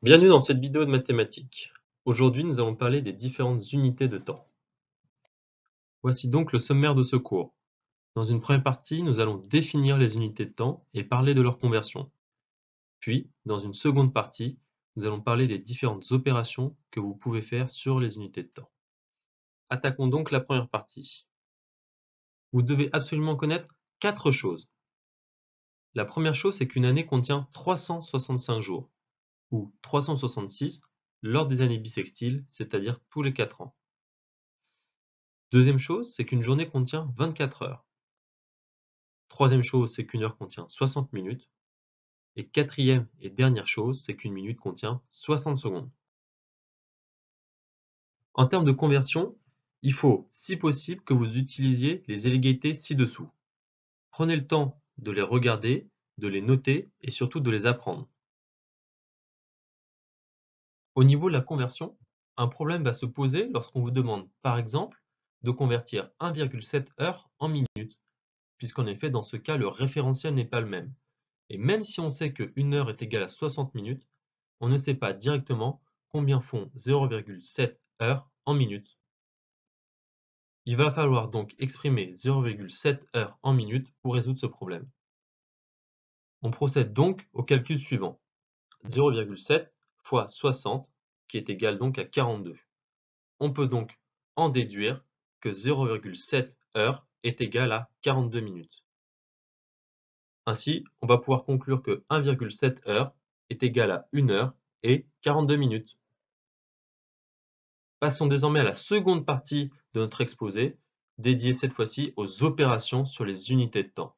Bienvenue dans cette vidéo de mathématiques. Aujourd'hui, nous allons parler des différentes unités de temps. Voici donc le sommaire de ce cours. Dans une première partie, nous allons définir les unités de temps et parler de leur conversion. Puis, dans une seconde partie, nous allons parler des différentes opérations que vous pouvez faire sur les unités de temps. Attaquons donc la première partie. Vous devez absolument connaître 4 choses. La première chose, c'est qu'une année contient 365 jours, ou 366 lors des années bissextiles, c'est-à-dire tous les 4 ans. Deuxième chose, c'est qu'une journée contient 24 heures. Troisième chose, c'est qu'une heure contient 60 minutes. Et quatrième et dernière chose, c'est qu'une minute contient 60 secondes. En termes de conversion, il faut, si possible, que vous utilisiez les inégalités ci-dessous. Prenez le temps de les regarder, de les noter et surtout de les apprendre. Au niveau de la conversion, un problème va se poser lorsqu'on vous demande, par exemple, de convertir 1,7 heures en minutes, puisqu'en effet, dans ce cas, le référentiel n'est pas le même. Et même si on sait que 1 heure est égale à 60 minutes, on ne sait pas directement combien font 0,7 heures en minutes. Il va falloir donc exprimer 0,7 heures en minutes pour résoudre ce problème. On procède donc au calcul suivant. 0,7 fois 60, qui est égal donc à 42. On peut donc en déduire que 0,7 heures est égal à 42 minutes. Ainsi, on va pouvoir conclure que 1,7 heures est égal à 1 heure et 42 minutes. Passons désormais à la seconde partie de notre exposé, dédiée cette fois-ci aux opérations sur les unités de temps.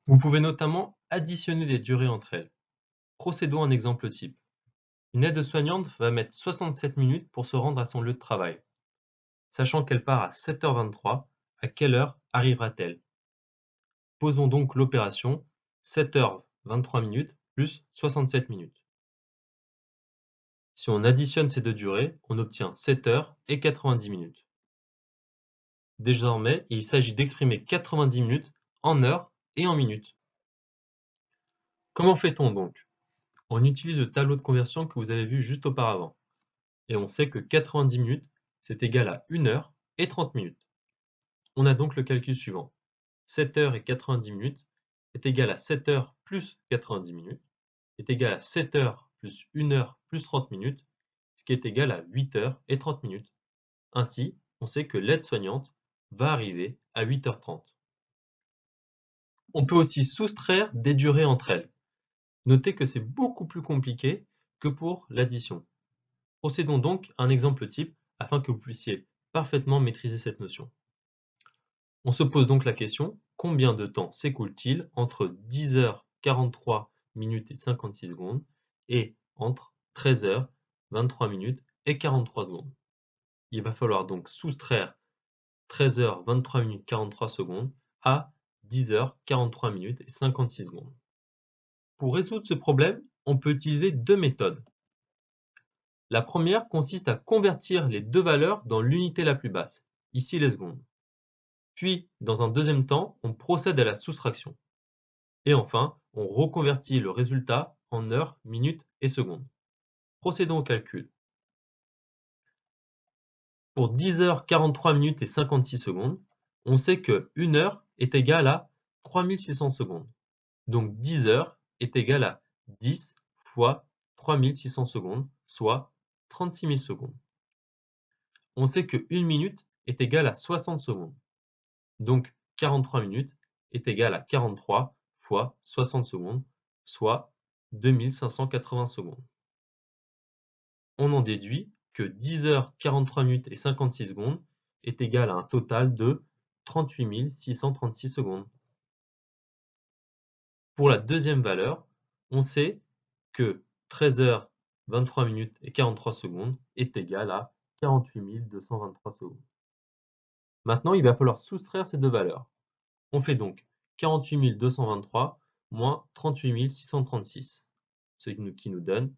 Vous pouvez notamment additionner les durées entre elles. Procédons à un exemple type. Une aide-soignante va mettre 67 minutes pour se rendre à son lieu de travail. Sachant qu'elle part à 7h23, à quelle heure arrivera-t-elle? Posons donc l'opération 7h23 minutes plus 67 minutes. Si on additionne ces deux durées, on obtient 7 heures et 90 minutes. Désormais, il s'agit d'exprimer 90 minutes en heures et en minutes. Comment fait-on donc? On utilise le tableau de conversion que vous avez vu juste auparavant. Et on sait que 90 minutes, c'est égal à 1 heure et 30 minutes. On a donc le calcul suivant. 7 heures et 90 minutes est égal à 7 heures plus 90 minutes, est égal à 7 heures plus 1 heure plus 30 minutes, ce qui est égal à 8 heures et 30 minutes. Ainsi, on sait que l'aide-soignante va arriver à 8h30. On peut aussi soustraire des durées entre elles. Notez que c'est beaucoup plus compliqué que pour l'addition. Procédons donc à un exemple type afin que vous puissiez parfaitement maîtriser cette notion. On se pose donc la question, combien de temps s'écoule-t-il entre 10h43 minutes et 56 secondes et entre 13h, 23 minutes et 43 secondes? Il va falloir donc soustraire 13h, 23 minutes 43 secondes à 10h, 43 minutes et 56 secondes. Pour résoudre ce problème, on peut utiliser deux méthodes. La première consiste à convertir les deux valeurs dans l'unité la plus basse, ici les secondes. Puis, dans un deuxième temps, on procède à la soustraction. Et enfin, on reconvertit le résultat en heures, minutes et secondes. Procédons au calcul. Pour 10h, 43 minutes et 56 secondes, on sait que 1 heure est égale à 3600 secondes. Donc 10 heures est égal à 10 fois 3600 secondes, soit 36 000 secondes. On sait que 1 minute est égale à 60 secondes. Donc 43 minutes est égal à 43 fois 60 secondes, soit 2580 secondes. On en déduit que 10 heures 43 minutes et 56 secondes est égal à un total de 38 636 secondes. Pour la deuxième valeur, on sait que 13 heures 23 minutes et 43 secondes est égal à 48 223 secondes. Maintenant, il va falloir soustraire ces deux valeurs. On fait donc 48 223 moins 38 636, ce qui nous donne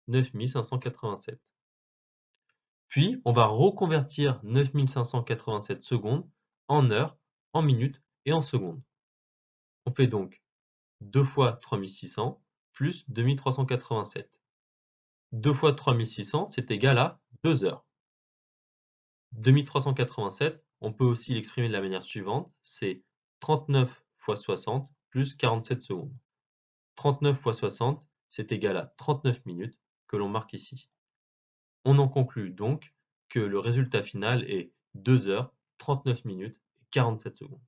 9 587. Puis, on va reconvertir 9 587 secondes en heures, en minutes et en secondes. On fait donc 2 fois 3600 plus 2387. 2 fois 3600, c'est égal à 2 heures. 2387, on peut aussi l'exprimer de la manière suivante, c'est 39 fois 60 plus 47 secondes. 39 fois 60, c'est égal à 39 minutes que l'on marque ici. On en conclut donc que le résultat final est 2 heures, 39 minutes et 47 secondes.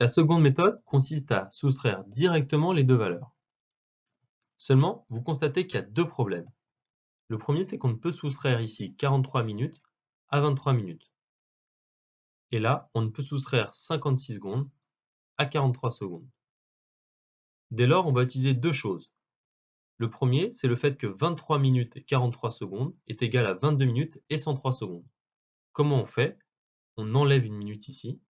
La seconde méthode consiste à soustraire directement les deux valeurs. Seulement, vous constatez qu'il y a deux problèmes. Le premier, c'est qu'on ne peut soustraire ici 43 minutes à 23 minutes. Et là, on ne peut soustraire 56 secondes à 43 secondes. Dès lors, on va utiliser deux choses. Le premier, c'est le fait que 23 minutes et 43 secondes est égal à 22 minutes et 103 secondes. Comment on fait? On enlève une minute ici.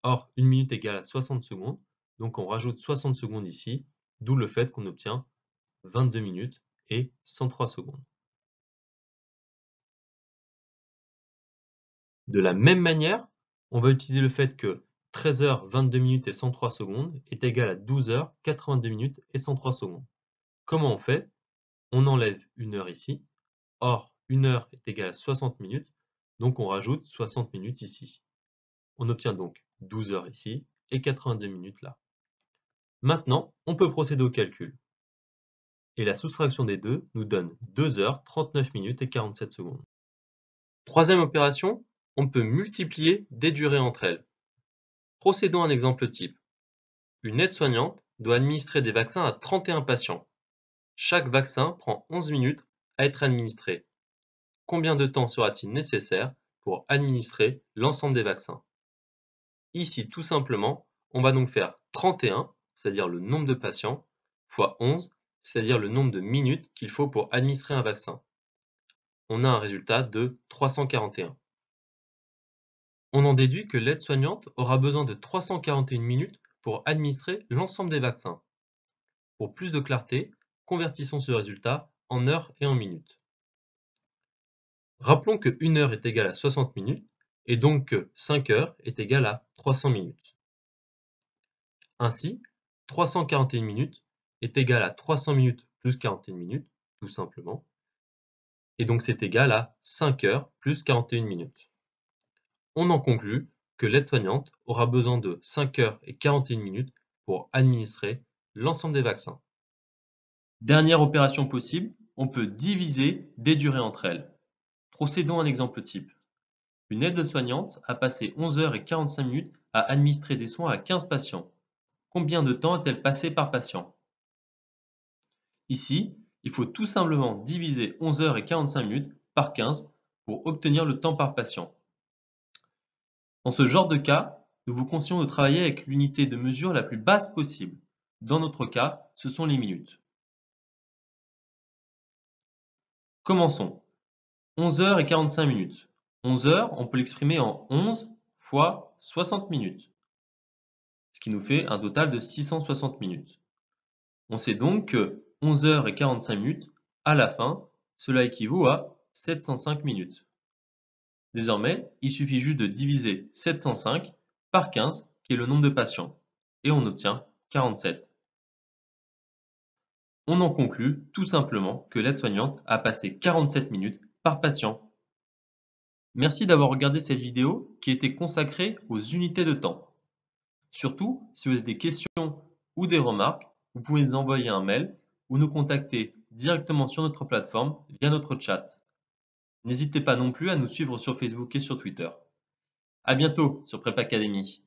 Or, une minute égale à 60 secondes. Donc on rajoute 60 secondes ici, d'où le fait qu'on obtient 22 minutes et 103 secondes. De la même manière, on va utiliser le fait que 13 heures 22 minutes et 103 secondes est égal à 12 heures 82 minutes et 103 secondes. Comment on fait? On enlève une heure ici. Or, une heure est égale à 60 minutes, donc on rajoute 60 minutes ici. On obtient donc 12 heures ici et 82 minutes là. Maintenant, on peut procéder au calcul. Et la soustraction des deux nous donne 2 heures 39 minutes et 47 secondes. Troisième opération, on peut multiplier des durées entre elles. Procédons à un exemple type. Une aide-soignante doit administrer des vaccins à 31 patients. Chaque vaccin prend 11 minutes à être administré. Combien de temps sera-t-il nécessaire pour administrer l'ensemble des vaccins? Ici, tout simplement, on va donc faire 31, c'est-à-dire le nombre de patients, fois 11, c'est-à-dire le nombre de minutes qu'il faut pour administrer un vaccin. On a un résultat de 341. On en déduit que l'aide-soignante aura besoin de 341 minutes pour administrer l'ensemble des vaccins. Pour plus de clarté, convertissons ce résultat en heures et en minutes. Rappelons que 1 heure est égale à 60 minutes et donc que 5 heures est égale à 300 minutes. Ainsi, 341 minutes est égal à 300 minutes plus 41 minutes, tout simplement. Et donc c'est égal à 5 heures plus 41 minutes. On en conclut que l'aide-soignante aura besoin de 5 heures et 41 minutes pour administrer l'ensemble des vaccins. Dernière opération possible, on peut diviser des durées entre elles. Procédons à un exemple type. Une aide-soignante a passé 11 heures et 45 minutes à administrer des soins à 15 patients. Combien de temps a-t-elle passé par patient? Ici, il faut tout simplement diviser 11 heures et 45 minutes par 15 pour obtenir le temps par patient. Dans ce genre de cas, nous vous conseillons de travailler avec l'unité de mesure la plus basse possible. Dans notre cas, ce sont les minutes. Commençons. 11 heures et 45 minutes. 11 heures, on peut l'exprimer en 11 fois 60 minutes, ce qui nous fait un total de 660 minutes. On sait donc que 11 heures et 45 minutes, à la fin, cela équivaut à 705 minutes. Désormais, il suffit juste de diviser 705 par 15, qui est le nombre de patients, et on obtient 47. On en conclut tout simplement que l'aide-soignante a passé 47 minutes par patient. Merci d'avoir regardé cette vidéo qui était consacrée aux unités de temps. Surtout, si vous avez des questions ou des remarques, vous pouvez nous envoyer un mail ou nous contacter directement sur notre plateforme via notre chat. N'hésitez pas non plus à nous suivre sur Facebook et sur Twitter. À bientôt sur Prep Academy.